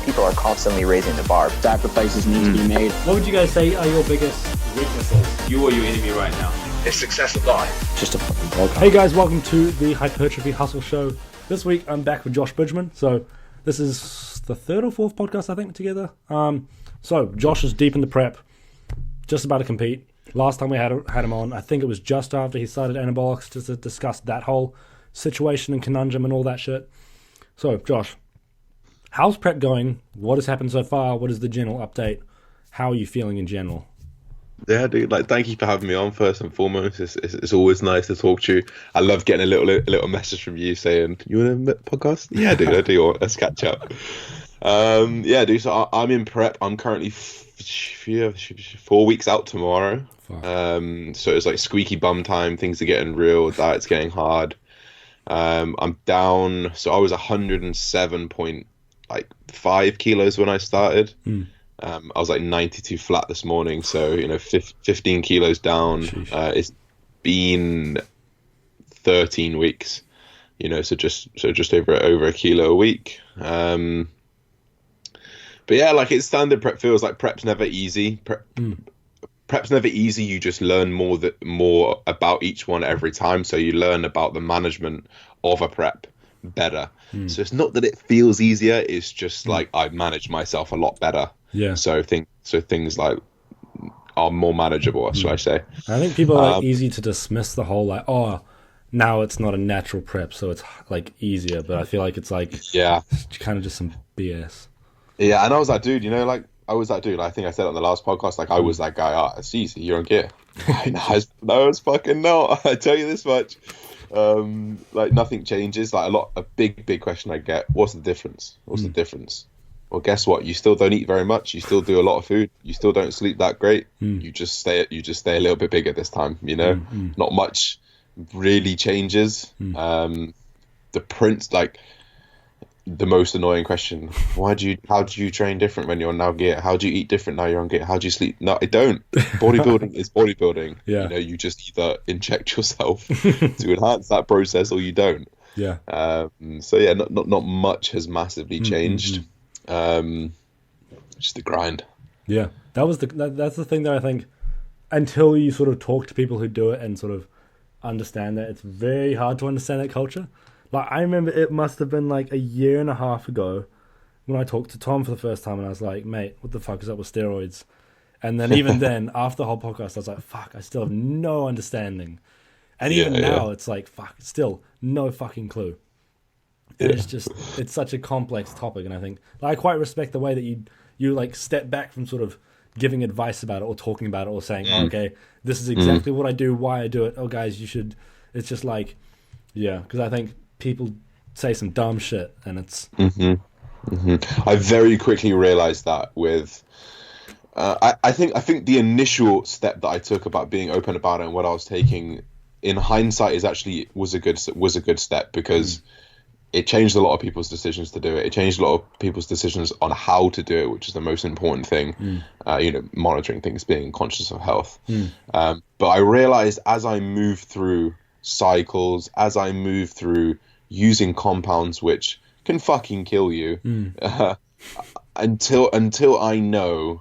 people are constantly raising the bar. Sacrifices need to be made. What would you guys say are your biggest weaknesses? You or your enemy right now? Is success a lie? Just a fucking podcast. Hey guys, welcome to the Hypertrophy Hustle Show. This week I'm back with Josh Bridgeman. So this is the third or fourth podcast I think together. So Josh is deep in the prep, just about to compete. Last time we had him on, I think it was just after he started anabolics to discuss that whole situation and conundrum and all that shit. So Josh, how's prep going? What has happened so far? What is the general update? How are you feeling in general? Yeah, dude. Thank you for having me on. First and foremost, it's always nice to talk to you. I love getting a little message from you saying, "You want a podcast?" Yeah, dude, I do. Let's catch up. Yeah, dude. So I'm in prep. I'm currently 4 weeks out tomorrow. So it's like squeaky bum time. Things are getting real. Diet's getting hard. I'm down. So I was 107.5 kilos when I started. I was like 92 flat this morning, so 15 kilos down. It's been 13 weeks, so just over a kilo a week. But yeah, like it's standard prep feels like prep's never easy. Prep's never easy. You just learn more about each one every time, so you learn about the management of a prep better. So it's not that it feels easier, it's just like I manage myself a lot better. Yeah. So things like are more manageable, should I say? I think people are easy to dismiss the whole now it's not a natural prep, so it's like easier. But I feel like it's like kind of just some BS. Yeah, and I was that dude, I think I said it on the last podcast, like I was that guy. It's easy, you're on gear. No, it's fucking not. I tell you this much. Like nothing changes. Like a big question I get: what's the difference? What's the difference? Well, guess what? You still don't eat very much. You still do a lot of food. You still don't sleep that great. You just stay a little bit bigger this time. Not much really changes. The print's like the most annoying question. How do you train different when you're on now gear? How do you eat different now you're on gear? How do you sleep? No, I don't. Bodybuilding is bodybuilding. Yeah. You just either inject yourself to enhance that process or you don't. Yeah. So yeah, not much has massively changed. Just the grind. Yeah, that's the thing that I think until you sort of talk to people who do it and sort of understand that, it's very hard to understand that culture. Like I remember it must have been like a year and a half ago when I talked to Tom for the first time and I was like, mate, what the fuck is up with steroids? And then even then after the whole podcast I was like, fuck, I still have no understanding. And even now it's like, fuck, still no fucking clue. And it's such a complex topic, and I think I quite respect the way that you like step back from sort of giving advice about it or talking about it or saying, okay, this is exactly what I do, why I do it. Oh, guys, you should. It's just like, because I think people say some dumb shit, and it's. I very quickly realized that with. I think the initial step that I took about being open about it and what I was taking, in hindsight, was a good step because. It changed a lot of people's decisions to do it. It changed a lot of people's decisions on how to do it, which is the most important thing. Monitoring things, being conscious of health. But I realized as I moved through cycles, as I moved through using compounds which can fucking kill you, until I know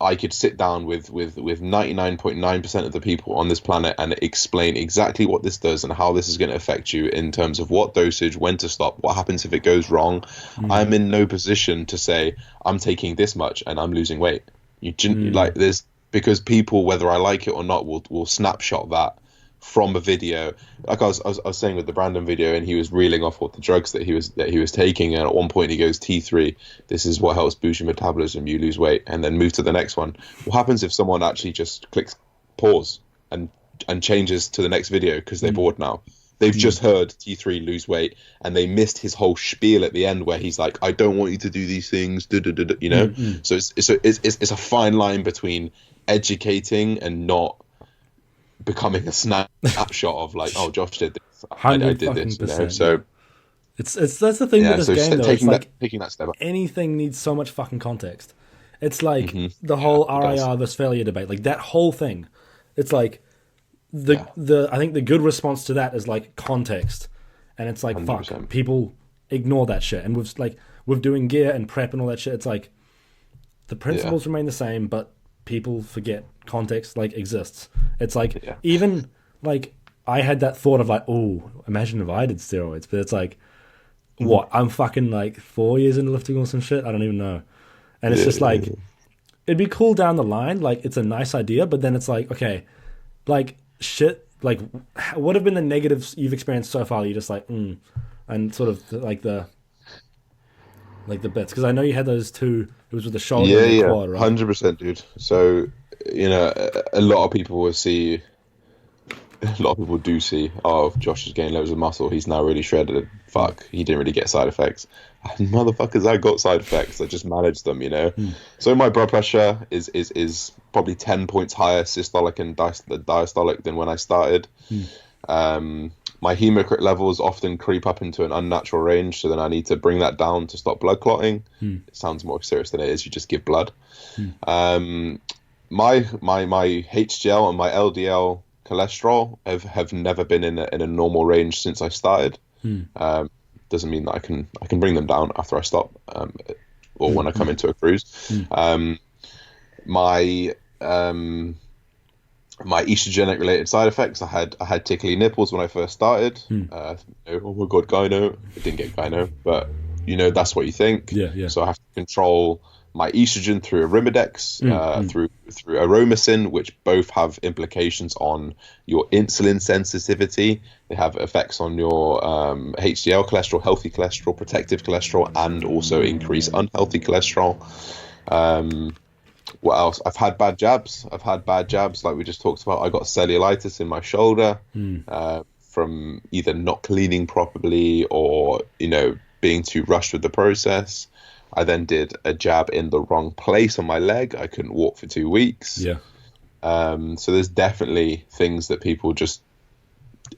I could sit down with 99.9% of the people on this planet and explain exactly what this does and how this is going to affect you in terms of what dosage, when to stop, what happens if it goes wrong. I'm in no position to say I'm taking this much and I'm losing weight. Because people, whether I like it or not, will snapshot that from a video. Like I was saying with the Brandon video, and he was reeling off all the drugs that he was taking, and at one point he goes, T3, this is what helps boost your metabolism, you lose weight, and then move to the next one. What happens if someone actually just clicks pause and changes to the next video because they're bored now? They've just heard T3 lose weight, and they missed his whole spiel at the end where he's like, I don't want you to do these things, So it's a fine line between educating and not becoming a snapshot of like, oh, Josh did this, I did this, So it's that's the thing with this game though. Taking that step up. Anything needs so much fucking context. It's like the whole RIR versus failure debate, like that whole thing. It's like I think the good response to that is like context, and it's like 100%. Fuck, people ignore that shit, and with doing gear and prep and all that shit, it's like the principles remain the same, but people forget context like exists. It's like even like I had that thought of like, oh, imagine if I did steroids, but it's like, what? I'm fucking like 4 years into lifting or some shit. I don't even know, and it's just like it'd be cool down the line. Like it's a nice idea, but then it's like, okay, like shit. Like what have been the negatives you've experienced so far? You're just like, and sort of like the bits, because I know you had those two. It was with the shoulder and the quad, right? 100%, dude. So a lot of people will see. A lot of people do see, oh, Josh has gained loads of muscle. He's now really shredded. Fuck, he didn't really get side effects. Motherfuckers, I got side effects. I just managed them, So my blood pressure is probably 10 points higher systolic and diastolic than when I started. My hematocrit levels often creep up into an unnatural range, so then I need to bring that down to stop blood clotting. It sounds more serious than it is. You just give blood. My HDL and my LDL cholesterol have never been in a normal range since I started. Doesn't mean that I can bring them down after I stop, or when I come into a cruise. My estrogenic related side effects. I had tickly nipples when I first started. Oh my god, gyno! I didn't get gyno, but that's what you think. So I have to control my estrogen through Arimidex, through Aromacin, which both have implications on your insulin sensitivity. They have effects on your HDL cholesterol, healthy cholesterol, protective cholesterol, and also increase unhealthy cholesterol. What else? I've had bad jabs. Like we just talked about. I got cellulitis in my shoulder from either not cleaning properly or being too rushed with the process. I then did a jab in the wrong place on my leg. I couldn't walk for 2 weeks. So there's definitely things that people just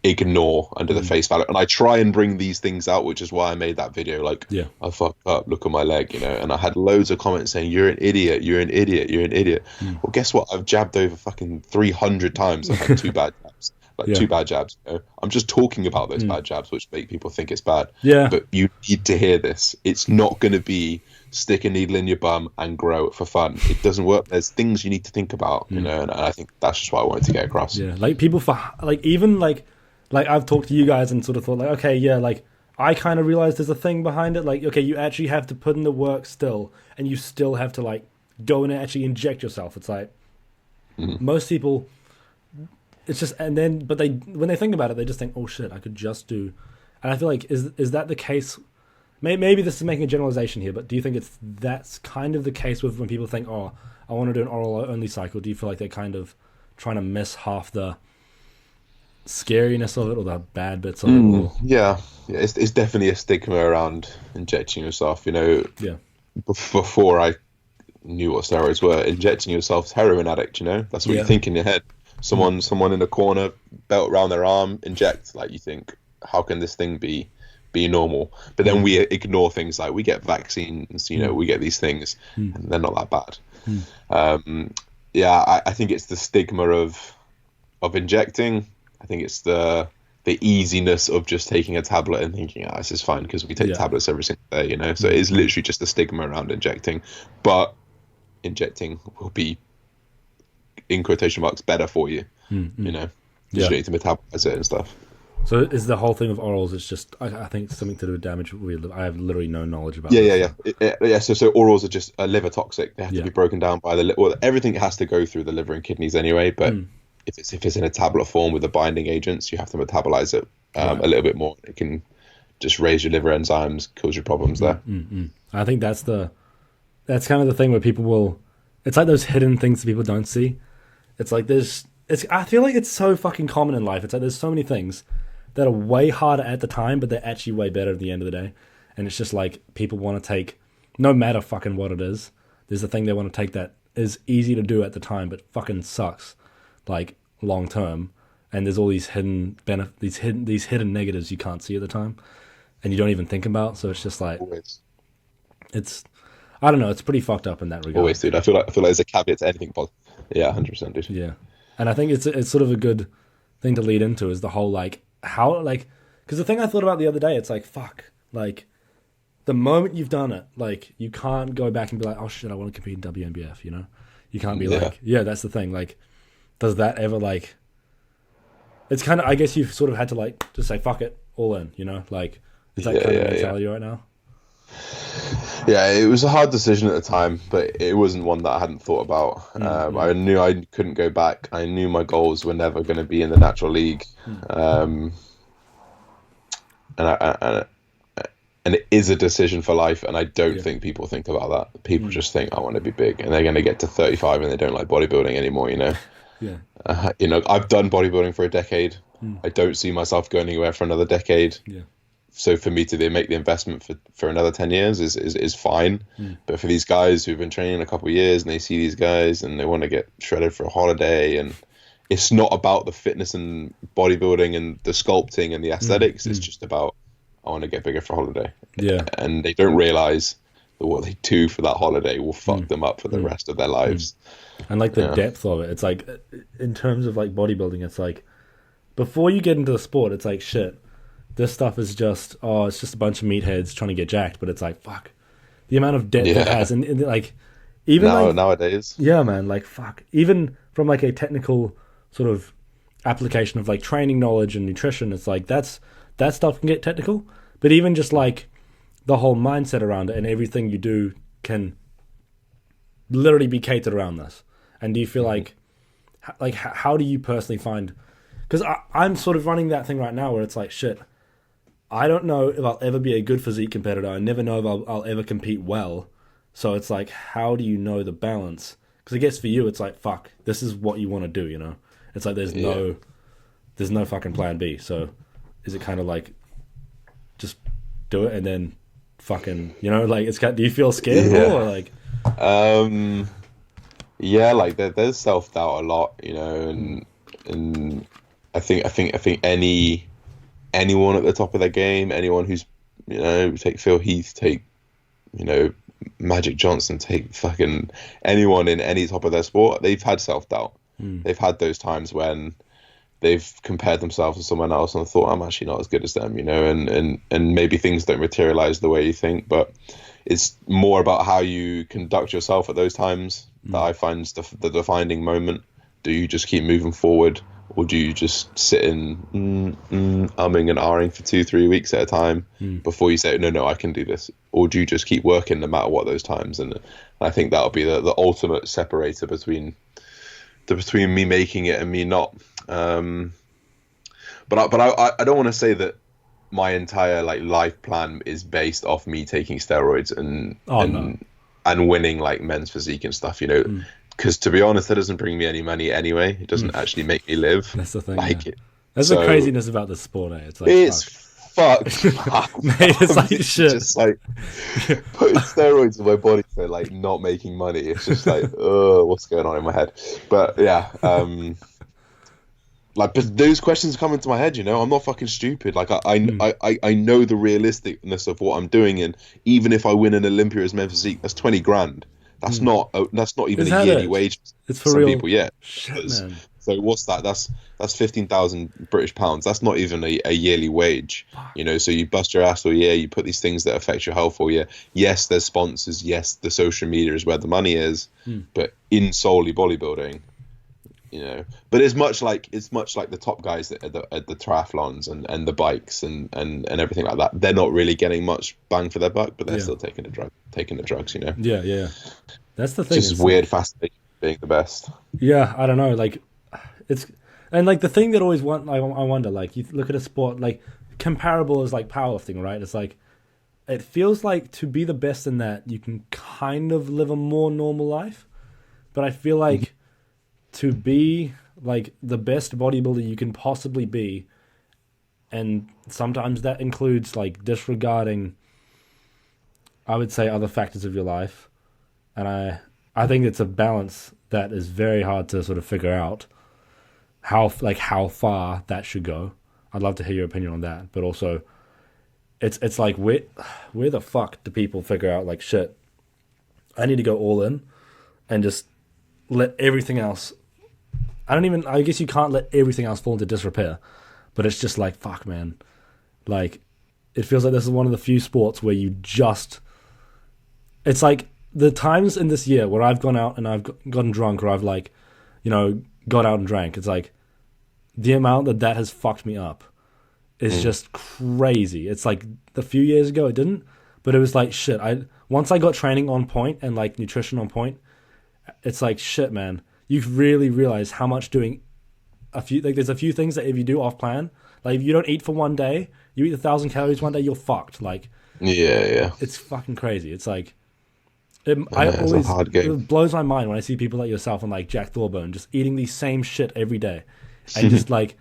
ignore under the face value. And I try and bring these things out, which is why I made that video. Like, I fucked up, look at my leg, and I had loads of comments saying, you're an idiot. Well, guess what? I've jabbed over fucking 300 times. I've had 2 bad jabs. Two bad jabs. I'm just talking about those bad jabs, which make people think it's bad. But you need to hear this. It's not going to be stick a needle in your bum and grow it for fun. It doesn't work. There's things you need to think about, and I think that's just what I wanted to get across. Like people even I've talked to you guys and sort of thought like, okay, like I kind of realized there's a thing behind it. Like, okay, you actually have to put in the work still, and you still have to like go and actually inject yourself. It's like most people. It's just, and then, but when they think about it, they just think, oh shit, I could just do, and I feel like, is that the case? Maybe this is making a generalization here, but do you think that's kind of the case with when people think, oh, I want to do an oral only cycle? Do you feel like they're kind of trying to miss half the scariness of it or the bad bits of it? Yeah, it's definitely a stigma around injecting yourself. Before I knew what steroids were, injecting yourself's heroin addict. That's what you think in your head. Someone in the corner, belt around their arm, inject. Like, you think, how can this thing be normal? But then we ignore things like we get vaccines, we get these things, and they're not that bad. I think it's the stigma of injecting. I think it's the easiness of just taking a tablet and thinking, this is fine because we take tablets every single day, So it is literally just the stigma around injecting. But injecting will be, in quotation marks, better for you. You need to metabolize it and stuff. So is the whole thing of orals, it's just, I think, something to do with damage. I have literally no knowledge about it. So orals are just liver toxic. They have to be broken down by everything has to go through the liver and kidneys anyway, but if it's in a tablet form with the binding agents, you have to metabolize it a little bit more. It can just raise your liver enzymes, cause your problems there. I think that's kind of the thing where people will, it's like those hidden things that people don't see. It's like I feel like it's so fucking common in life. It's like there's so many things that are way harder at the time, but they're actually way better at the end of the day. And it's just like people want to take, no matter fucking what it is, there's a thing they want to take that is easy to do at the time, but fucking sucks, like long term. And there's all these hidden these hidden negatives you can't see at the time, and you don't even think about. So it's just like, it's, I don't know, it's pretty fucked up in that regard. Always, dude. I feel like there's a caveat to anything positive. Yeah, 100%, dude. Yeah, and I think it's sort of a good thing to lead into is the whole like how like, because the thing I thought about the other day, it's like fuck, like the moment you've done it, like, you can't go back and be like, oh shit, I want to compete in WNBF, you know? You can't be like, yeah, that's the thing. Like, does that ever, like, it's kind of, I guess you've sort of had to, like, just say, fuck it, all in, you know? Like, is that kind of mentality right now? Yeah, it was a hard decision at the time, but it wasn't one that I hadn't thought about. I knew I couldn't go back. I knew my goals were never going to be in the natural league. And it is a decision for life, and I don't think people think about that. People just think, I want to be big, and they're going to get to 35 and they don't like bodybuilding anymore, you know? You know, I've done bodybuilding for a decade. I don't see myself going anywhere for another decade. So for me to make the investment for another 10 years is fine. But for these guys who've been training a couple of years and they see these guys and they want to get shredded for a holiday, and it's not about the fitness and bodybuilding and the sculpting and the aesthetics. It's just about, I want to get bigger for a holiday. And they don't realize that what they do for that holiday will fuck them up for the rest of their lives. And like the depth of it, it's like, in terms of like bodybuilding, it's like, before you get into the sport, it's like, shit, this stuff is just, it's just a bunch of meatheads trying to get jacked. But it's like, fuck, the amount of depth it has. And like, even nowadays. Yeah, man, like, fuck. Even from like a technical sort of application of like training knowledge and nutrition, it's like, that stuff can get technical. But even just like the whole mindset around it and everything you do can literally be catered around this. And do you feel like how do you personally find, because I'm sort of running that thing right now where it's like, shit, I don't know if I'll ever be a good physique competitor. I never know if I'll ever compete well. So it's like, how do you know the balance? Because I guess for you, it's like, fuck, this is what you want to do, you know? It's like there's no fucking plan B. So is it kind of like, just do it and then fucking, you know, like, it's kind of, do you feel scared or like? Yeah, like there's self-doubt a lot, you know, and I think anyone at the top of their game, anyone who's, you know, take Phil Heath, take, you know, Magic Johnson, take fucking anyone in any top of their sport, they've had self-doubt. They've had those times when they've compared themselves to someone else and thought, I'm actually not as good as them, you know, and maybe things don't materialize the way you think, but it's more about how you conduct yourself at those times that I find is the defining moment. Do you just keep moving forward, or do you just sit in umming and ahhing for 2-3 weeks at a time before you say, no, I can do this? Or do you just keep working no matter what those times? And I think that'll be the ultimate separator between me making it and me not. But I don't want to say that my entire like life plan is based off me taking steroids and winning like men's physique and stuff, you know. Because to be honest, that doesn't bring me any money anyway. It doesn't actually make me live. That's the thing. Like it. That's the craziness about the sport. It's like, fucked. Mate, it's like shit. Just like putting steroids in my body for like not making money. It's just like, what's going on in my head? But yeah, like, but those questions come into my head. You know, I'm not fucking stupid. Like I know the realisticness of what I'm doing, and even if I win an Olympia as men's physique, that's 20 grand. That's not even a yearly wage. It's for some real people, yeah. Shit, man. So what's that? That's 15,000 British pounds. That's not even a yearly wage. You know, so you bust your ass all year. You put these things that affect your health all year. Yes, there's sponsors. Yes, the social media is where the money is. But in solely bodybuilding, you know. But it's much like the top guys at the triathlons and the bikes and everything like that. They're not really getting much bang for their buck, but they're still taking the drugs. You know. Yeah. That's the thing. It's just weird, fascinating being the best. Yeah, I don't know. Like, it's, and like the thing that always I wonder, like, you look at a sport like comparable as like powerlifting, right? It's like, it feels like to be the best in that you can kind of live a more normal life, but I feel like to be like the best bodybuilder you can possibly be, and sometimes that includes like disregarding, I would say, other factors of your life, and I think it's a balance that is very hard to sort of figure out how far that should go. I'd love to hear your opinion on that, but also it's like where the fuck do people figure out like, shit, I need to go all in and just let everything else, I guess you can't let everything else fall into disrepair, but it's just like, fuck, man, like it feels like this is one of the few sports where you just, it's like the times in this year where I've gone out and I've gotten drunk, or I've like, got out and drank. It's like the amount that has fucked me up is just crazy. It's like a few years ago it didn't, but it was like shit. Once I got training on point and like nutrition on point, it's like shit, man. You really realize how much doing there's a few things that if you do off plan, like if you don't eat for one day, you eat 1,000 calories one day, you're fucked. Like, yeah, it's fucking crazy. It's like, it's a hard game. It blows my mind when I see people like yourself and like Jack Thorburn just eating the same shit every day, and just like,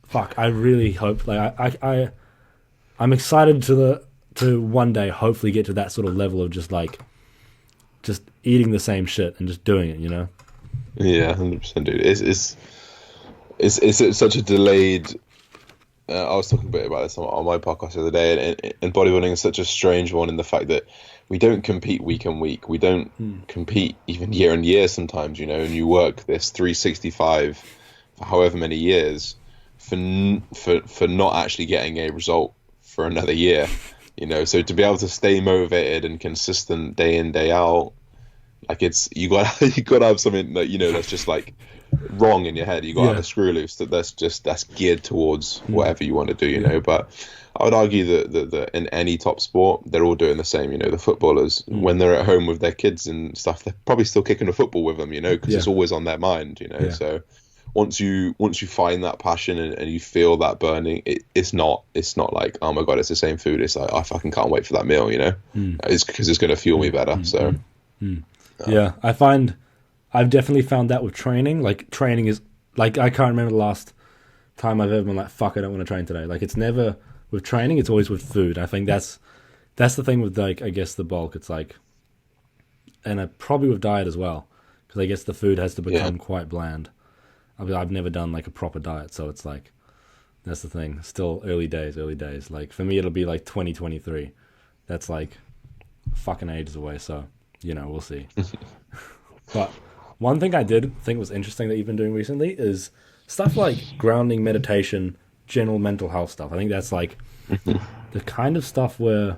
fuck. I really hope, like, I'm excited to one day hopefully get to that sort of level of just eating the same shit and just doing it, Yeah, 100%, dude. It's such a delayed. I was talking a bit about this on my podcast the other day, and bodybuilding is such a strange one in the fact that we don't compete week on week. We don't compete even year on year sometimes, and you work this 365 for however many years for not actually getting a result for another year, So to be able to stay motivated and consistent day in, day out, like you got to have something that, that's just like wrong in your head. You got to have a screw loose that's geared towards whatever you want to do, But I would argue that in any top sport, they're all doing the same. The footballers, when they're at home with their kids and stuff, they're probably still kicking a football with them, because it's always on their mind, So once you find that passion and you feel that burning, it's not like, oh my god, it's the same food. It's like, I fucking can't wait for that meal, It's because it's going to fuel me better. So yeah, I've definitely found that with training. Like, training is like, I can't remember the last time I've ever been like, fuck, I don't want to train today. Like, it's never with training, it's always with food. I think that's the thing with, like, I guess the bulk. It's like, and probably with diet as well, because I guess the food has to become quite bland. I've never done like a proper diet, so it's like, that's the thing. Still early days. Like, for me, it'll be like 2023. That's like fucking ages away. So, we'll see. But one thing I did think was interesting that you've been doing recently is stuff like grounding, meditation, general mental health stuff. I think that's like the kind of stuff where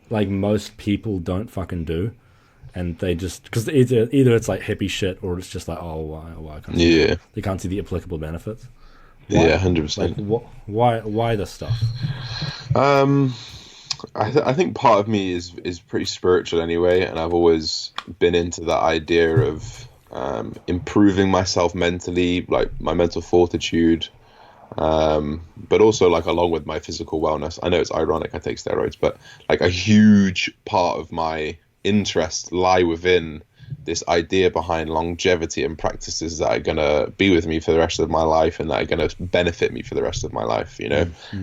like most people don't fucking do, and they just, because either it's like hippie shit, or it's just like, oh, why can't they can't see the applicable benefits. Why? 100%. Like, why this stuff? I think part of me is pretty spiritual anyway, and I've always been into that idea of improving myself mentally, like my mental fortitude, but also like along with my physical wellness. I know it's ironic I take steroids, but like a huge part of my interests lie within this idea behind longevity and practices that are going to be with me for the rest of my life and that are going to benefit me for the rest of my life,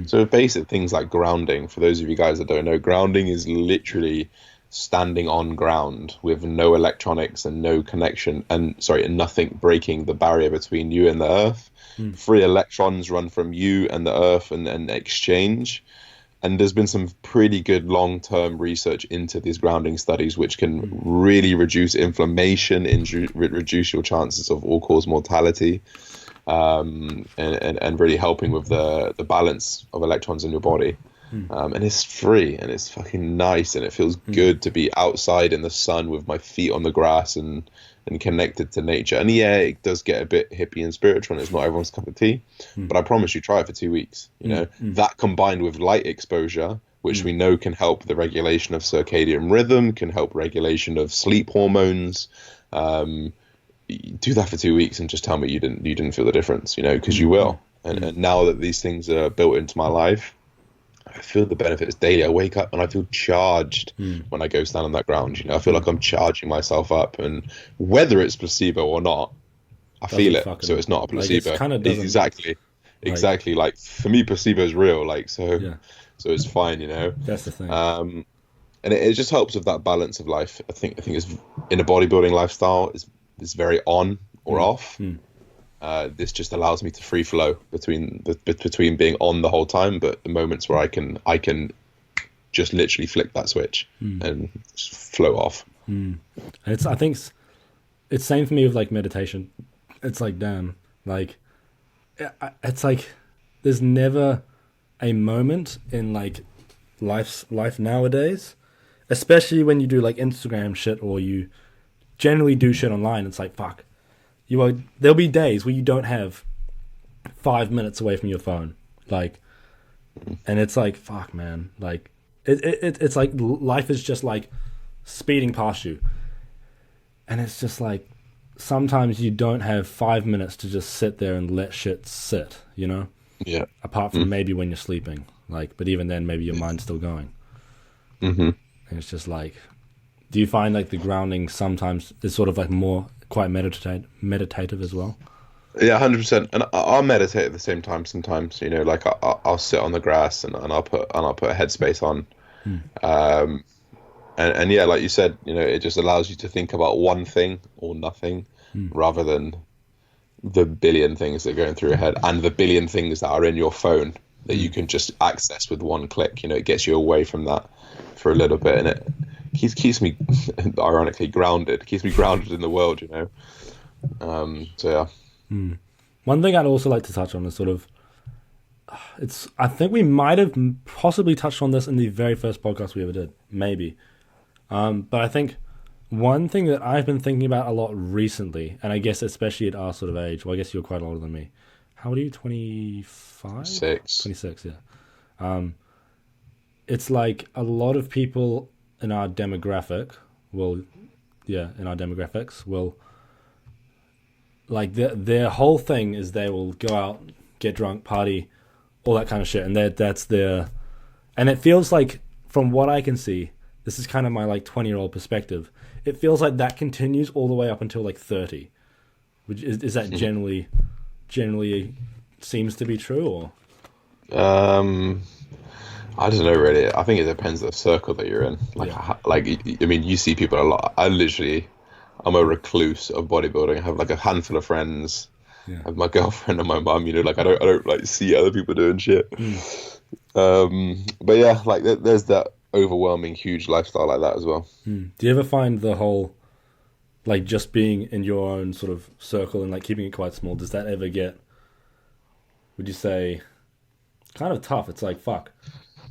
So basic things like grounding, for those of you guys that don't know, grounding is literally standing on ground with no electronics and no connection and nothing breaking the barrier between you and the earth. Free electrons run from you and the earth and exchange. And there's been some pretty good long-term research into these grounding studies, which can really reduce inflammation, reduce your chances of all-cause mortality, and really helping with the balance of electrons in your body. And it's free, and it's fucking nice, and it feels good to be outside in the sun with my feet on the grass and connected to nature. And yeah, it does get a bit hippie and spiritual, and it's not everyone's cup of tea, but I promise you, try it for 2 weeks. That combined with light exposure, which we know can help the regulation of circadian rhythm, can help regulation of sleep hormones. Do that for 2 weeks and just tell me you didn't feel the difference, because you will. And now that these things are built into my life, I feel the benefits daily. I wake up and I feel charged when I go stand on that ground. I feel like I'm charging myself up, and whether it's placebo or not, I feel it. So it's not a placebo. Like, exactly. Like, for me, placebo is real. Like, so it's fine. That's the thing. And it just helps with that balance of life. I think it's in a bodybuilding lifestyle is very on or off. This just allows me to free flow between being on the whole time, but the moments where I can just literally flick that switch and just flow off. I think it's same for me with like meditation. It's like, damn, like it's like there's never a moment in like life nowadays, especially when you do like Instagram shit or you generally do shit online. It's like, fuck, there'll be days where you don't have 5 minutes away from your phone, like, and it's like, fuck, man, like it's like life is just like speeding past you, and it's just like sometimes you don't have 5 minutes to just sit there and let shit sit, you know? Yeah. Apart from maybe when you're sleeping, like, but even then, maybe your mind's still going. Mm-hmm. And it's just like, do you find like the grounding sometimes is sort of like more quite meditative as well? Yeah, 100%. And I'll meditate at the same time sometimes. You know, like I'll sit on the grass and I'll put a headspace on. And yeah, like you said, you know, it just allows you to think about one thing or nothing rather than the billion things that are going through your head and the billion things that are in your phone that you can just access with one click. You know, it gets you away from that for a little bit, and it keeps me ironically grounded. Keeps me grounded in the world, you know. So yeah. One thing I'd also like to touch on is sort of, I think we might have possibly touched on this in the very first podcast we ever did, maybe. But I think one thing that I've been thinking about a lot recently, and I guess especially at our sort of age, well, I guess you're quite older than me. How old are you? 25? 26, yeah. It's like a lot of people in our demographics will, like their whole thing is they will go out, get drunk, party, all that kind of shit, and that's their, and it feels like, from what I can see, this is kind of my like 20-year-old perspective, it feels like that continues all the way up until like 30, which is that generally seems to be true, or? I don't know really. I think it depends on the circle that you're in. Like, I mean, you see people a lot. I'm a recluse of bodybuilding. I have like a handful of friends. Yeah. I have my girlfriend and my mum. You know, like I don't like see other people doing shit. But yeah, like there's that overwhelming huge lifestyle like that as well. Do you ever find the whole, like, just being in your own sort of circle and like keeping it quite small, does that ever get, would you say, kind of tough? It's like, fuck.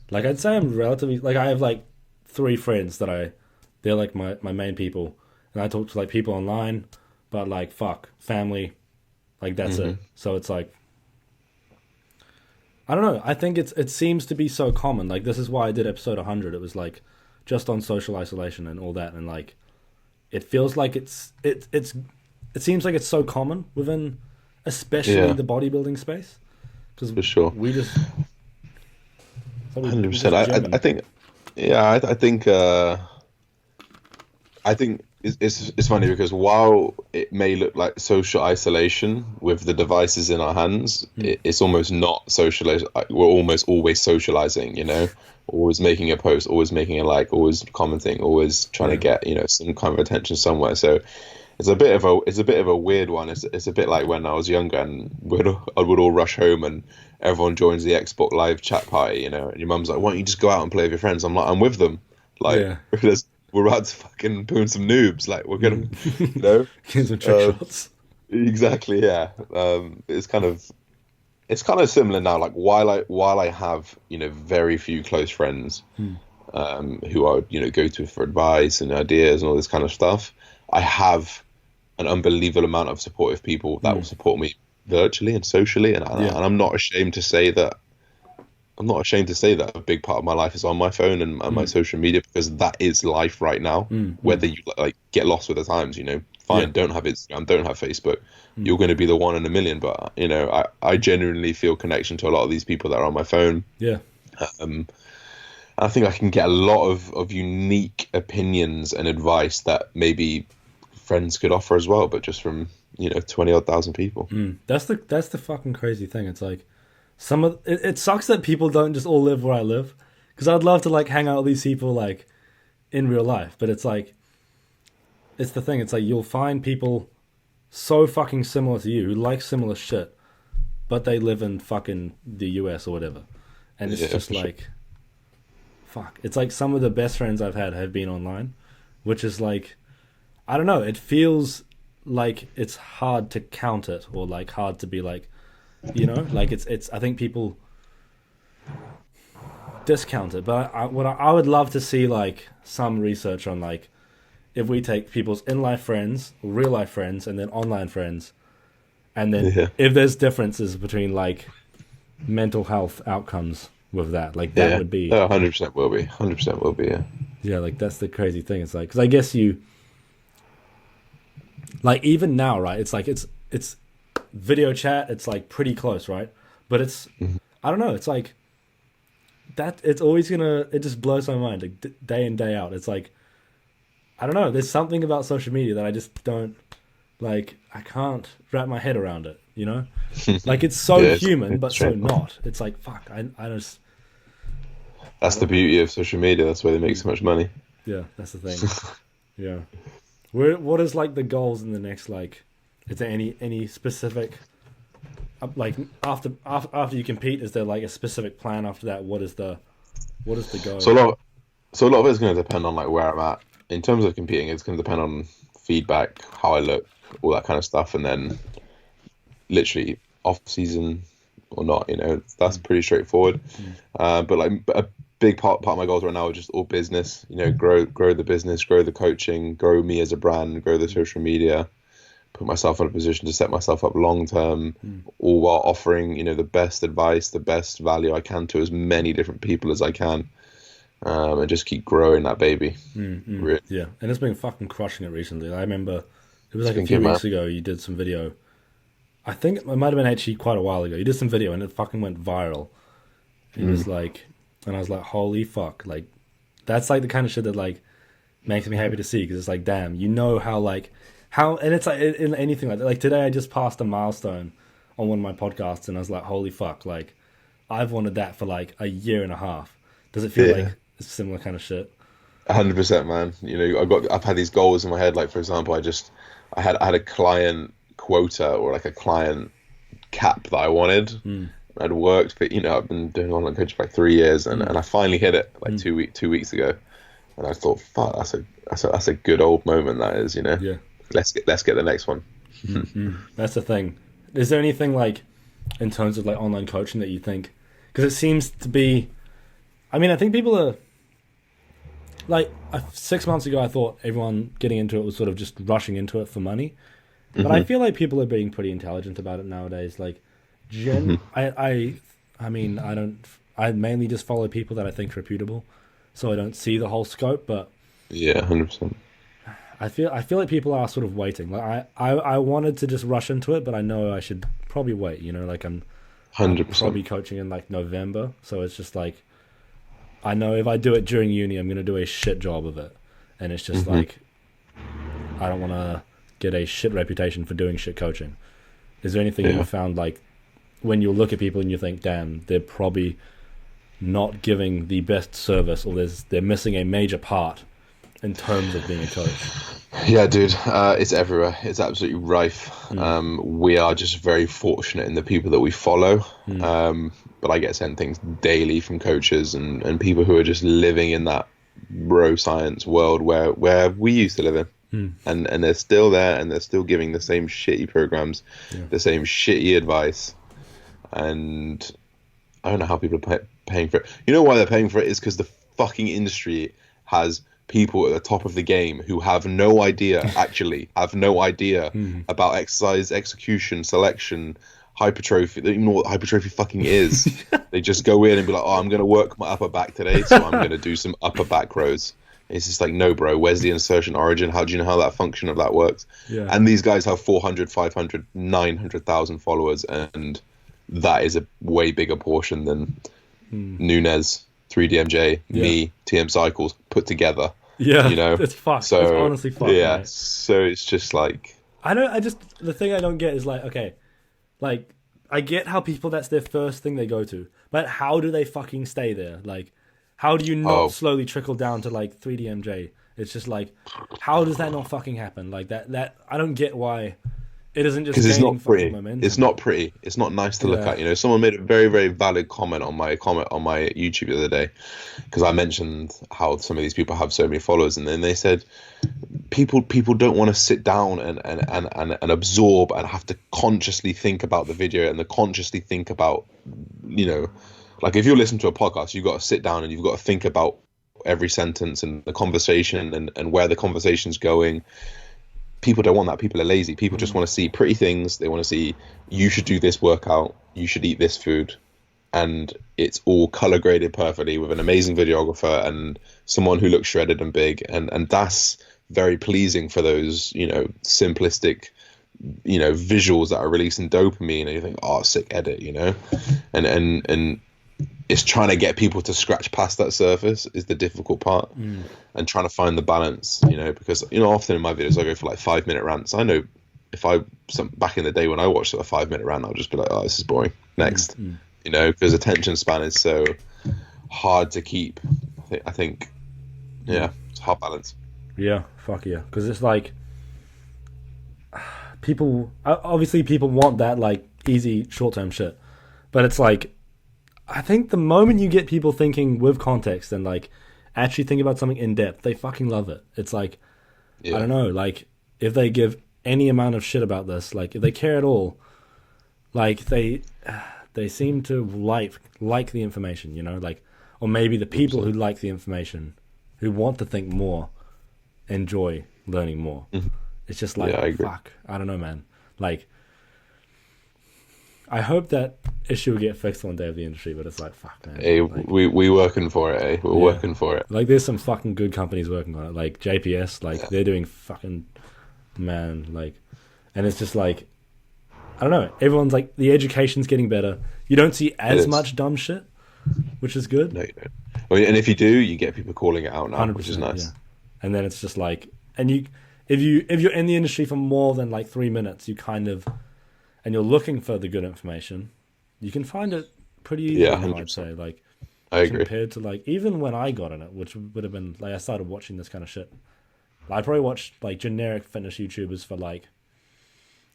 Like, I'd say I'm relatively, like, I have like 3 friends that they're like my main people, and I talk to like people online, but like, fuck, family, like that's it. So it's like, I don't know. I think it seems to be so common. Like, this is why I did episode 100. It was like just on social isolation and all that, and like it feels like it seems like it's so common within, especially the bodybuilding space. Because for sure, we just 100%. I think it's funny because while it may look like social isolation with the devices in our hands, it's almost not socializing. We're almost always socializing, you know, always making a post, always making a like, always commenting, always trying to get, you know, some kind of attention somewhere. So it's a bit of a weird one. It's a bit like when I was younger and I would all rush home and everyone joins the Xbox Live chat party, you know, and your mum's like, why don't you just go out and play with your friends? I'm like, I'm with them. Like, we're about to fucking boon some noobs. Like, we're gonna, you know, get some trick shots. Exactly, yeah. It's kind of similar now. Like, while I have, you know, very few close friends, who I would, you know, go to for advice and ideas and all this kind of stuff, I have an unbelievable amount of supportive people that will support me virtually and socially, and I'm not ashamed to say that. I'm not ashamed to say that a big part of my life is on my phone and my social media, because that is life right now. Whether you like get lost with the times, you know, fine, don't have Instagram, don't have Facebook. You're going to be the one in a million, but you know, I genuinely feel connection to a lot of these people that are on my phone. Yeah. I think I can get a lot of unique opinions and advice that maybe friends could offer as well, but just from, you know, 20,000 people. That's the fucking crazy thing. It's like it sucks that people don't just all live where I live, because I'd love to like hang out with these people like in real life, but it's like, it's the thing. It's like you'll find people so fucking similar to you who like similar shit, but they live in fucking the US or whatever, and it's just like, fuck. It's like some of the best friends I've had have been online, which is like, I don't know. It feels like it's hard to count it, or like hard to be like, you know, like it's. I think people. discount it, but I would love to see like some research on like if we take people's in-life friends, real life friends, and then online friends, and then if there's differences between like mental health outcomes with that, like that would be 100% will be 100% will be. Yeah, like that's the crazy thing. It's like, because I guess you like even now, right? It's like it's video chat. It's like pretty close, right? But it's I don't know. It's like that. It's always gonna. It just blows my mind, like day in day out. It's like I don't know. There's something about social media that I just don't like. I can't wrap my head around it. You know, like it's so human, but so not. It's like fuck. I just. That's the beauty of social media. That's why they make so much money. Yeah, that's the thing. Yeah. What is like the goals in the next, like, is there any specific, like after you compete, is there like a specific plan after that? What is the goal? So a lot of it's going to depend on like where I'm at in terms of competing. It's going to depend on feedback, how I look, all that kind of stuff, and then literally off season or not. You know, that's pretty straightforward. But like a big part of my goals right now are just all business. You know, grow the business, grow the coaching, grow me as a brand, grow the social media, put myself in a position to set myself up long term, all while offering, you know, the best advice, the best value I can to as many different people as I can, and just keep growing that baby. Really. Yeah, and it's been fucking crushing it recently. I remember it was like a few weeks ago. You did some video. I think it might have been actually quite a while ago. You did some video and it fucking went viral. It was like. And I was like, holy fuck, like, that's like the kind of shit that like makes me happy to see, because it's like, damn, you know how, and it's like in anything like that. Like today I just passed a milestone on one of my podcasts and I was like, holy fuck, like I've wanted that for like a year and a half. Does it feel like a similar kind of shit? 100%, man. You know, I've had these goals in my head. Like, for example, I had a client quota or like a client cap that I wanted. I'd worked, but you know, I've been doing online coaching for like 3 years, and I finally hit it like 2 weeks ago, and I thought, fuck, that's a good old moment. That is, you know. Yeah. Let's get the next one. That's the thing. Is there anything like in terms of like online coaching that you think? Because it seems to be. I mean, I think people are like 6 months ago. I thought everyone getting into it was sort of just rushing into it for money, but I feel like people are being pretty intelligent about it nowadays. Like. I mean, I mainly just follow people that I think are reputable, so I don't see the whole scope. But 100%. I feel like people are sort of waiting. Like I wanted to just rush into it, but I know I should probably wait. You know, like I'm 100%. Probably coaching in like November, so it's just like I know if I do it during uni, I'm gonna do a shit job of it, and it's just like I don't want to get a shit reputation for doing shit coaching. Is there anything you found like? When you look at people and you think, damn, they're probably not giving the best service, or they're missing a major part in terms of being a coach? Yeah, dude, it's everywhere. It's absolutely rife. We are just very fortunate in the people that we follow. But I get sent things daily from coaches and people who are just living in that bro science world where we used to live in. And they're still there, and they're still giving the same shitty programs, the same shitty advice. And I don't know how people are paying for it. You know why they're paying for it? Is because the fucking industry has people at the top of the game who have no idea, about exercise, execution, selection, hypertrophy. They don't even know what hypertrophy fucking is. They just go in and be like, oh, I'm going to work my upper back today, so I'm going to do some upper back rows. It's just like, no, bro, where's the insertion origin? How do you know how that function of that works? Yeah. And these guys have 400, 500, 900,000 followers, and that is a way bigger portion than Nunez, 3DMJ, me, TM Cycles put together. Yeah, you know, it's fucked. So, it's honestly fucked. Yeah, mate. So it's just like the thing I don't get is like, okay, like I get how people that's their first thing they go to, but how do they fucking stay there? Like, how do you not slowly trickle down to like 3DMJ? It's just like, how does that not fucking happen? Like that I don't get why. It isn't just because it's not pretty. Momentum. It's not pretty. It's not nice to look at. You know, someone made a very, very valid comment on my YouTube the other day, because I mentioned how some of these people have so many followers, and then they said people don't want to sit down and absorb and have to consciously think about the video and consciously think about, you know, like if you listen to a podcast, you've got to sit down and you've got to think about every sentence and the conversation and where the conversation's going. People don't want that. People are lazy. People just want to see pretty things. They want to see, you should do this workout, you should eat this food, and it's all color graded perfectly with an amazing videographer and someone who looks shredded and big, and that's very pleasing for those, you know, simplistic, you know, visuals that are releasing dopamine, and you think, oh, sick edit, you know, and it's trying to get people to scratch past that surface is the difficult part, and trying to find the balance, you know, because, you know, often in my videos I go for like 5-minute rants. I know if back in the day when I watched a 5-minute rant, I'll just be like, oh, this is boring, next. You know, because attention span is so hard to keep. I think yeah, it's hard balance. Yeah, fuck yeah, because it's like people want that like easy short-term shit, but it's like, I think the moment you get people thinking with context and like actually think about something in depth, they fucking love it. It's like, I don't know, like if they give any amount of shit about this, like if they care at all, like they seem to like the information, you know, like, or maybe the people who like the information, who want to think more, enjoy learning more. It's just like, fuck, I don't know, man. Like, I hope that issue will get fixed one day of the industry, but it's like, fuck, man. Hey, like, we working for it, eh? We're working for it. Like, there's some fucking good companies working on it, like JPS, like they're doing fucking, man, like, and it's just like, I don't know. Everyone's like, the education's getting better. You don't see as much dumb shit, which is good. No, you don't. I mean, and if you do, you get people calling it out now, which is nice. Yeah. And then it's just like, and if you're in the industry for more than like 3 minutes, you kind of, and you're looking for the good information, you can find it pretty easily, I'd say. Like, I agree. Compared to like, even when I got in it, which would have been like, I started watching this kind of shit. I probably watched like generic fitness YouTubers for like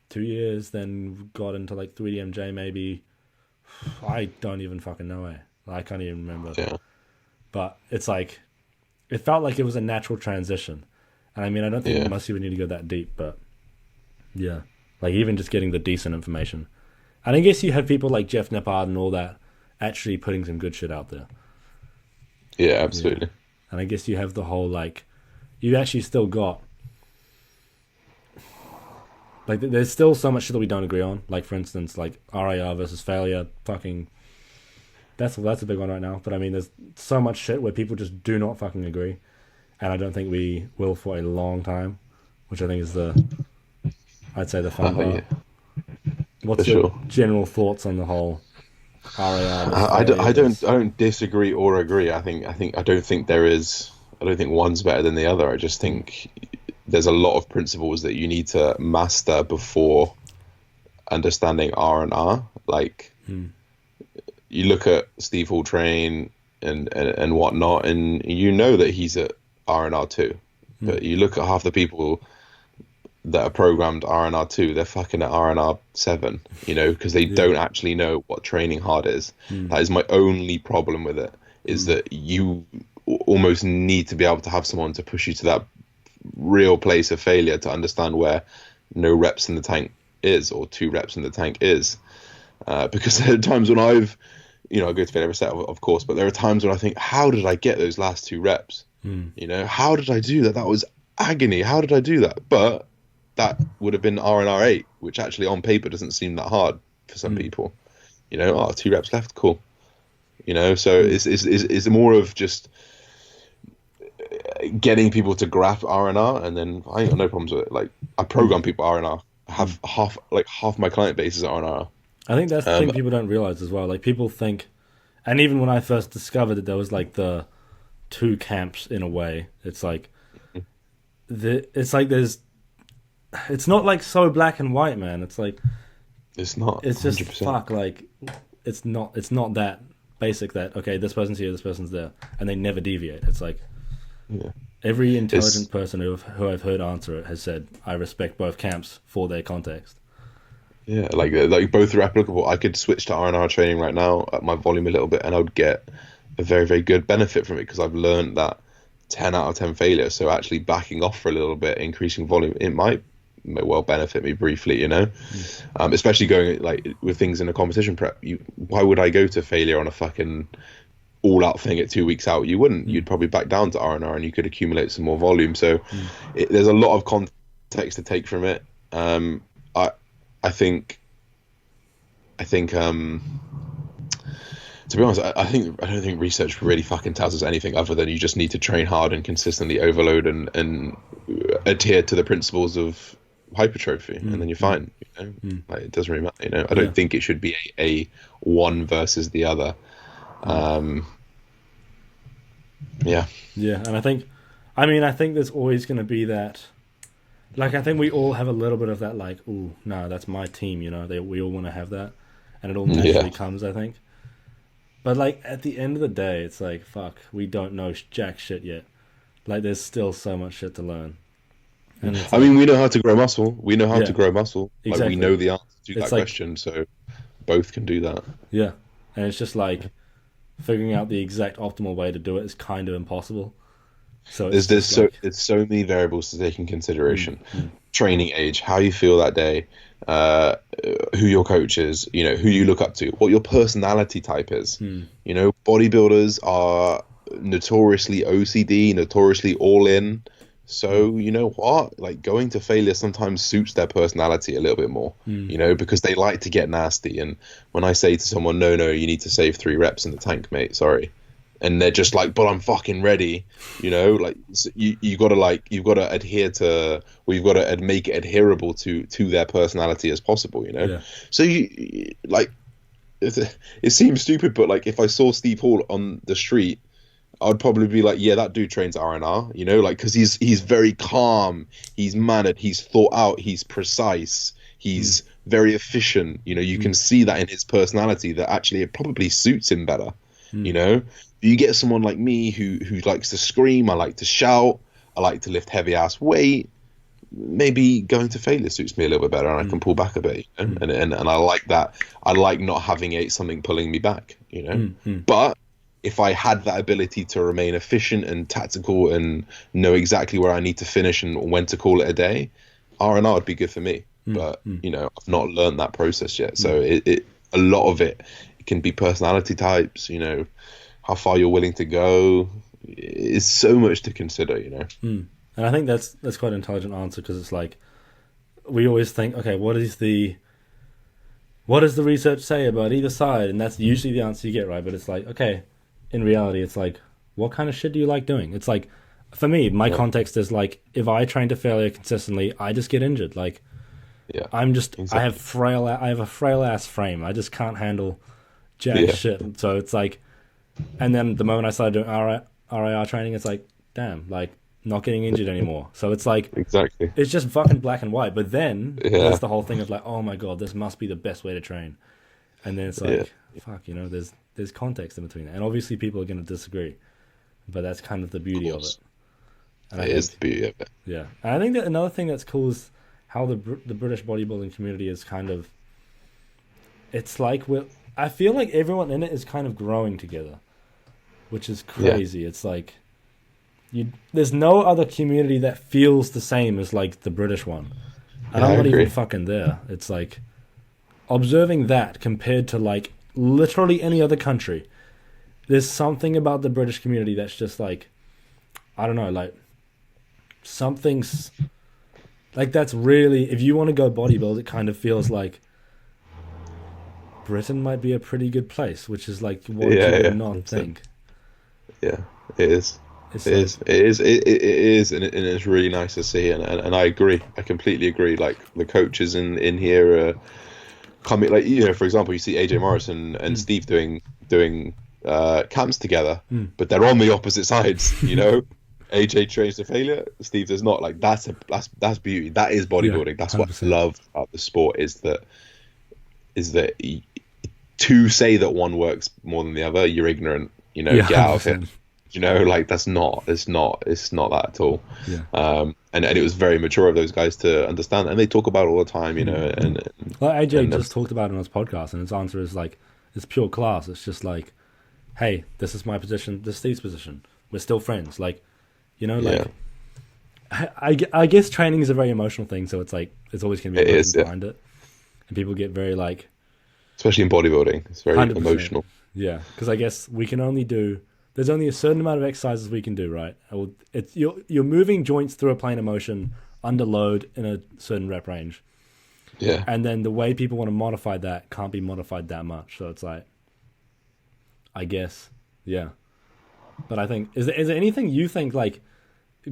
2 years, then got into like 3DMJ maybe. I don't even fucking know, I can't even remember. Yeah. But it's like, it felt like it was a natural transition. And I mean, I don't think it must even need to go that deep, but yeah. Like, even just getting the decent information. And I guess you have people like Jeff Nippard and all that actually putting some good shit out there. Yeah, absolutely. Yeah. And I guess you have the whole, like, you actually still got, like, there's still so much shit that we don't agree on. Like, for instance, like, RIR versus failure, fucking, that's a big one right now. But I mean, there's so much shit where people just do not fucking agree. And I don't think we will for a long time, which I think is I'd say the fun part. Yeah. What's your general thoughts on the whole RIR? I don't disagree or agree. I don't think one's better than the other. I just think there's a lot of principles that you need to master before understanding R&R. Like, you look at Steve Hall Train and whatnot, and you know that he's at R&R 2. But you look at half the people that are programmed R&R 2, they're fucking at R&R 7, you know, because they don't actually know what training hard is. That is my only problem with it, is that you almost need to be able to have someone to push you to that real place of failure to understand where no reps in the tank is, or 2 reps in the tank is. Because there are times when I go to failure every set, of course, but there are times when I think, how did I get those last 2 reps? You know, how did I do that? That was agony. How did I do that? But that would have been R&R 8, which actually on paper doesn't seem that hard for some people. You know, 2 reps left, cool. You know, so it's more of just getting people to grasp R&R, and then I ain't got no problems with it. Like, I program people R&R. I have half my client base is R&R. I think that's the thing people don't realize as well. Like, people think, and even when I first discovered that there was like the 2 camps in a way, it's like it's not like so black and white, man. It's like, it's not. It's just 100%. Fuck. Like, it's not that basic that, okay, this person's here, this person's there, and they never deviate. It's like, every intelligent person who I've heard answer it has said, I respect both camps for their context. Yeah, like both are applicable. I could switch to R&R training right now, up my volume a little bit, and I would get a very, very good benefit from it, because I've learned that 10 out of 10 failure. So actually backing off for a little bit, increasing volume, it might may well benefit me briefly, you know. Especially going like with things in a competition prep. Why would I go to failure on a fucking all out thing at 2 weeks out? You wouldn't. You'd probably back down to R&R and you could accumulate some more volume. So there's a lot of context to take from it. I think to be honest, I don't think research really fucking tells us anything other than you just need to train hard and consistently overload and adhere to the principles of hypertrophy, and then you're fine. You know, like, it doesn't really matter. You know, I don't think it should be a one versus the other. Yeah, and I think there's always going to be that. Like, I think we all have a little bit of that, like, ooh, no, that's my team. You know, we all want to have that, and it all naturally comes, I think. But, like, at the end of the day, it's like, fuck, we don't know jack shit yet. Like, there's still so much shit to learn. And I mean, we know how to grow muscle. We know how to grow muscle. Like, exactly. we know the answer to that question, so both can do that. Yeah. And it's just like, figuring out the exact optimal way to do it is kind of impossible. So there's so many variables to take in consideration. Training age, how you feel that day, who your coach is, you know, who you look up to, what your personality type is. You know, bodybuilders are notoriously OCD, notoriously all in. So, you know what? Like, going to failure sometimes suits their personality a little bit more, you know, because they like to get nasty. And when I say to someone, no, you need to save 3 reps in the tank, mate, sorry. And they're just like, but I'm fucking ready, you know, like, you've got to adhere to, or you've got to make it adherable to their personality as possible, you know? Yeah. So you like, it seems stupid, but like, if I saw Steve Hall on the street, I'd probably be like, yeah, that dude trains R&R, you know, like, because he's very calm, he's mannered, he's thought out, he's precise, he's very efficient. You know, you can see that in his personality that actually it probably suits him better. You know, you get someone like me who likes to scream, I like to shout, I like to lift heavy ass weight. Maybe going to failure suits me a little bit better, and I can pull back a bit. You know? And I like that. I like not having something pulling me back. You know, but if I had that ability to remain efficient and tactical and know exactly where I need to finish and when to call it a day, R&R would be good for me. But, you know, I've not learned that process yet. So a lot of it can be personality types, you know, how far you're willing to go. It's so much to consider, you know. And I think that's quite an intelligent answer, because it's like, we always think, okay, what does the research say about either side? And that's usually the answer you get, right? But it's like, okay, in reality, it's like, what kind of shit do you like doing? It's like, for me, my context is like, if I train to failure consistently, I just get injured. Like, I'm just, exactly. I have a frail ass frame. I just can't handle jack shit. So it's like, and then the moment I started doing RIR training, it's like, damn, like, not getting injured anymore. So it's like, exactly, it's just fucking black and white. But then there's the whole thing of like, oh my god, this must be the best way to train. And then it's like, fuck, you know, there's context in between that. And obviously people are going to disagree, but that's kind of the beauty of it. And it is the beauty of it. Yeah. And I think that another thing that's cool is how the British bodybuilding community is kind of, it's like, I feel like everyone in it is kind of growing together, which is crazy. It's like, there's no other community that feels the same as like the British one. And I'm not even fucking there. It's like, observing that compared to like literally any other country, there's something about the British community that's just like, I don't know, like, something's like, that's really, if you want to go bodybuild, it kind of feels like Britain might be a pretty good place, which is like, what you would not think. Yeah, it is. It is, and it's really nice to see, and I agree. I completely agree. Like, the coaches in here are coming, like, you know, for example, you see AJ Morris and Steve doing camps together, but they're on the opposite sides. You know, AJ trains to failure, Steve does not. Like, that's beauty. That is bodybuilding. Yeah, that's 100%. What I love about the sport is that to say that one works more than the other, you're ignorant. You know, get out of it. You know, like, it's not that at all. Yeah. And it was very mature of those guys to understand that. And they talk about it all the time, you know. And well, AJ just talked about it on his podcast, and his answer is like, it's pure class. It's just like, hey, this is my position, this is Steve's position. We're still friends. Like, you know, like, I guess training is a very emotional thing, so it's like it's always going to be It emotions is, yeah. behind it, and people get very like Especially in bodybuilding, it's very 100%. emotional. Yeah, because I guess we can only do. There's only a certain amount of exercises we can do, right? It's you're moving joints through a plane of motion under load in a certain rep range, Yeah. and then the way people want to modify that can't be modified that much. So it's like, I guess, yeah. But I think is there anything you think like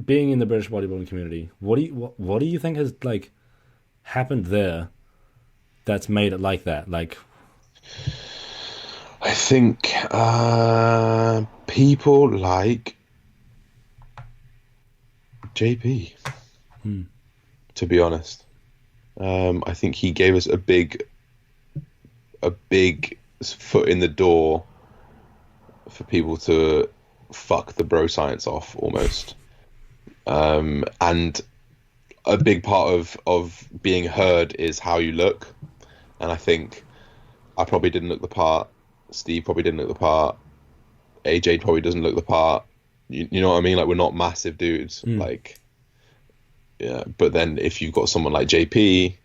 being in the British bodybuilding community? What do you think has like happened there that's made it like that? Like, I think people like JP, to be honest. I think he gave us a big foot in the door for people to fuck the bro science off almost. And a big part of being heard is how you look. And I think I probably didn't look the part. Steve probably didn't look the part. AJ probably doesn't look the part. You know what I mean? Like, we're not massive dudes. Like, yeah. But then if you've got someone like JP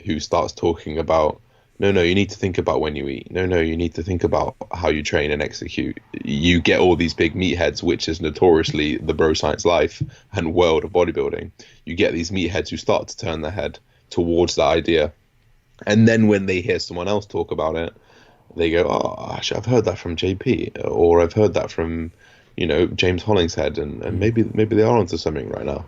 who starts talking about, no, you need to think about when you eat. No, you need to think about how you train and execute. You get all these big meatheads, which is notoriously the bro science life and world of bodybuilding. You get these meatheads who start to turn their head towards that idea. And then when they hear someone else talk about it, they go, oh, actually, I've heard that from JP, or I've heard that from, James Hollingshead, and maybe they are onto something right now.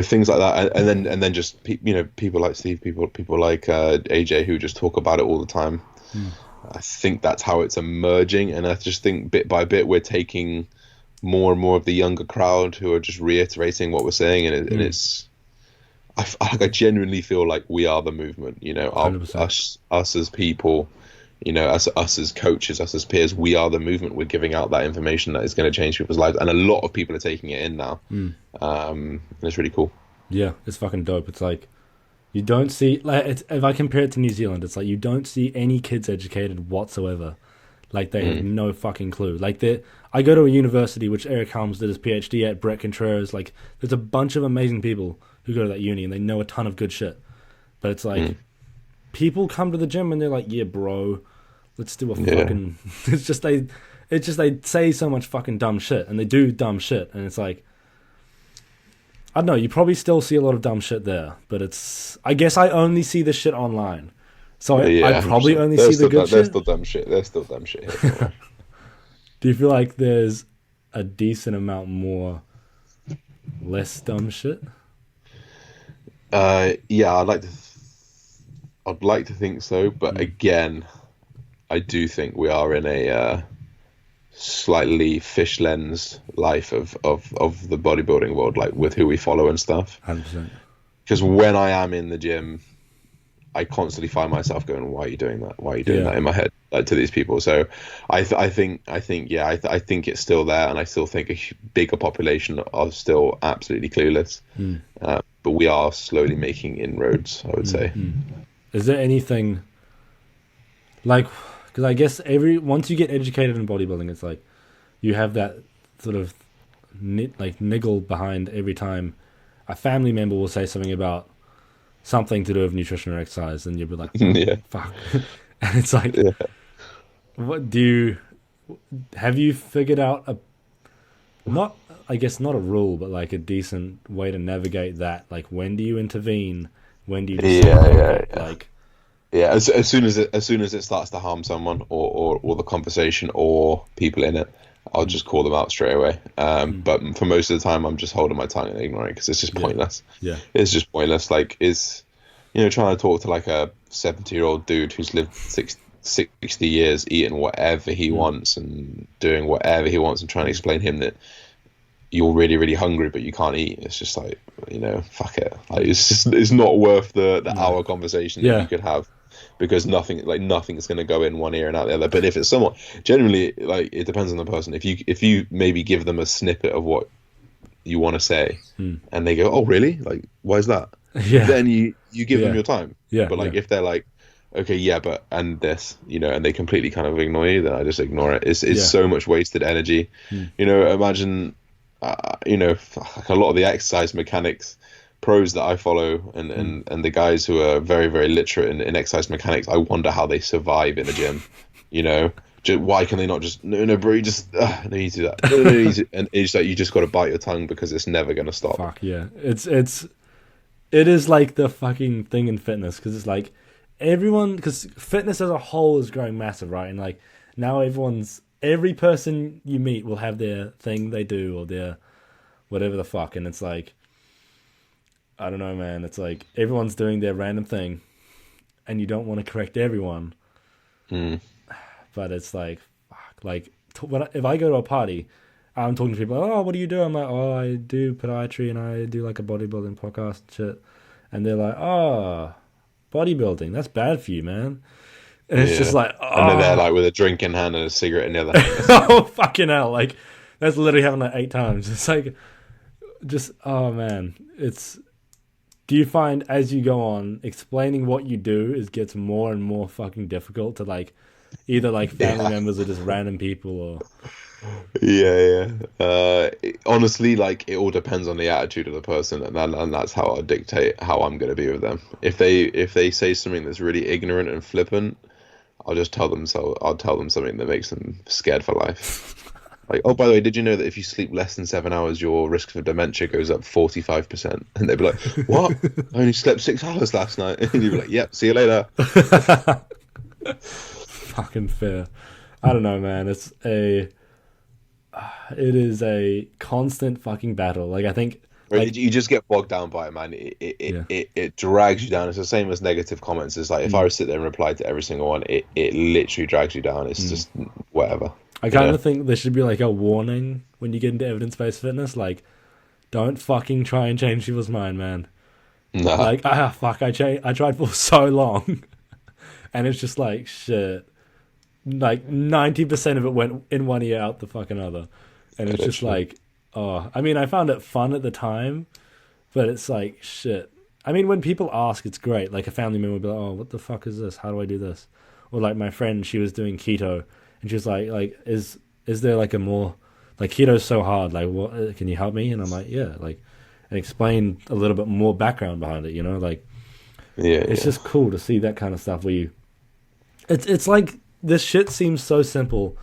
Things like that, and then just people like Steve, people like AJ who just talk about it all the time. I think that's how it's emerging, and I just think bit by bit we're taking more and more of the younger crowd who are just reiterating what we're saying, and it's. I genuinely feel like we are the movement, us as people, us as coaches, us as peers, we are the movement. We're giving out that information that is going to change people's lives, and a lot of people are taking it in now. And it's really cool. Yeah, it's fucking dope. It's like you don't see if I compare it to New Zealand, it's like you don't see any kids educated whatsoever. Like they have no fucking clue. Like I go to a university which Eric Helms did his PhD at, Brett Contreras. Like there's a bunch of amazing people who go to that uni and they know a ton of good shit. But it's like people come to the gym and they're like, yeah, bro, let's do a fucking. It's just they say so much fucking dumb shit and they do dumb shit, and it's like, I don't know. You probably still see a lot of dumb shit there, but I guess I only see the shit online. So I probably only see the good shit. There's still dumb shit. There's still dumb shit here. Do you feel like there's a decent amount more less dumb shit? Yeah, I'd like to think so, but again, I do think we are in a slightly fish lens life of the bodybuilding world, like with who we follow and stuff. 100%. Because when I am in the gym, I constantly find myself going, "Why are you doing that? Why are you doing that?" in my head, like, to these people. So I think it's still there, and I still think a bigger population are still absolutely clueless. But we are slowly making inroads, I would say. Is there anything like, because I guess once you get educated in bodybuilding, it's like you have that sort of niggle behind every time a family member will say something about something to do with nutrition or exercise, and you'll be like, fuck. And it's like, what have you figured out not a rule, but like a decent way to navigate that? Like, when do you intervene? When do you like, as soon as it starts to harm someone or the conversation or people in it, I'll just call them out straight away. But for most of the time, I'm just holding my tongue and ignoring it because it's just pointless. It's just pointless. Like, trying to talk to like a 70-year-old dude who's lived 60 years, eating whatever he wants and doing whatever he wants, and trying to explain him that you're really, really hungry but you can't eat. It's just like, fuck it. Like, it's not worth the hour conversation that you could have, because nothing's going to go in one ear and out the other. But if it's someone, generally, like, it depends on the person. If you maybe give them a snippet of what you want to say, and they go, "Oh, really? Like, why is that?" Then you give them your time. But like, if they're like, "Okay, but and this," and they completely kind of ignore you, then I just ignore it. It's so much wasted energy. Imagine like a lot of the exercise mechanics pros that I follow and the guys who are very, very literate in exercise mechanics, I wonder how they survive in a gym. Why can they not just no, bro, you just no, you do that. No, and it's like you just got to bite your tongue because it's never gonna stop. Fuck yeah, it is like the fucking thing in fitness, because it's like because fitness as a whole is growing massive, right? And like now every person you meet will have their thing they do or their whatever the fuck, and it's like, I don't know, man. It's like everyone's doing their random thing, and you don't want to correct everyone. But it's like, fuck. Like, if I go to a party, I'm talking to people, oh, what do you do? I'm like, oh, I do podiatry and I do like a bodybuilding podcast and shit. And they're like, oh, bodybuilding, that's bad for you, man. And it's just like, oh. And then they're like with a drink in hand and a cigarette in the other hand. Oh, fucking hell. Like, that's literally happened like 8 times. It's like, just, oh, man. Do you find as you go on, explaining what you do gets more and more fucking difficult to like, either like family members or just random people or... Honestly, like it all depends on the attitude of the person, and that's how I dictate how I'm going to be with them. If they say something that's really ignorant and flippant, I'll just tell them I'll tell them something that makes them scared for life. Like, oh, by the way, did you know that if you sleep less than 7 hours, your risk for dementia goes up 45%? And they'd be like, what? I only slept 6 hours last night. And you'd be like, yep, see you later. Fucking fair. I don't know, man. It is a constant fucking battle. Like, I think... Like, you just get bogged down by it, man. It drags you down. It's the same as negative comments. It's like, if I were to sit there and reply to every single one, it literally drags you down. It's just whatever. I kind of think there should be like a warning when you get into evidence-based fitness. Like, don't fucking try and change people's mind, man. No. Like, fuck, I tried for so long. And it's just like, shit. Like, 90% of it went in one ear, out the fucking other. And it's just like, oh. I mean, I found it fun at the time, but it's like, shit. I mean, when people ask, it's great. Like, a family member will be like, oh, what the fuck is this? How do I do this? Or like my friend, she was doing keto. And she was like, is there like a more, like, keto's so hard, like, what, can you help me? And I'm like, yeah, like, and explain a little bit more background behind it, like, it's just cool to see that kind of stuff where it's like, this shit seems so simple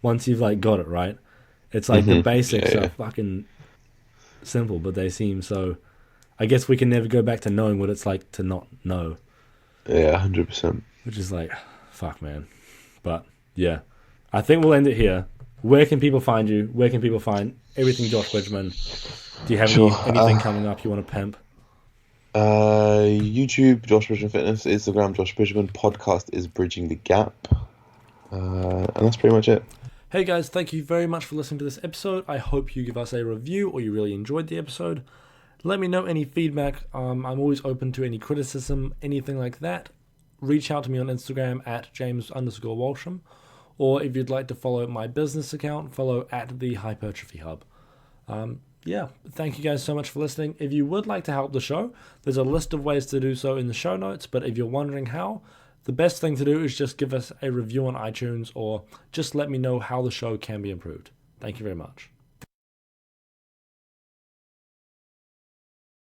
once you've like got it right. It's like the basics are fucking simple, but they seem so, I guess we can never go back to knowing what it's like to not know. Yeah, 100%. Which is like, fuck, man. But yeah, I think we'll end it here. Where can people find you? Where can people find everything Josh Bridgeman? Do you have anything coming up you want to pimp? YouTube, Josh Bridgman Fitness. Instagram, Josh Bridgman. Podcast is Bridging the Gap. And that's pretty much it. Hey guys, thank you very much for listening to this episode. I hope you give us a review or you really enjoyed the episode. Let me know any feedback. I'm always open to any criticism, anything like that. Reach out to me on Instagram at James_Walsham. Or if you'd like to follow my business account, follow at the Hypertrophy Hub. Thank you guys so much for listening. If you would like to help the show, there's a list of ways to do so in the show notes. But if you're wondering how, the best thing to do is just give us a review on iTunes or just let me know how the show can be improved. Thank you very much.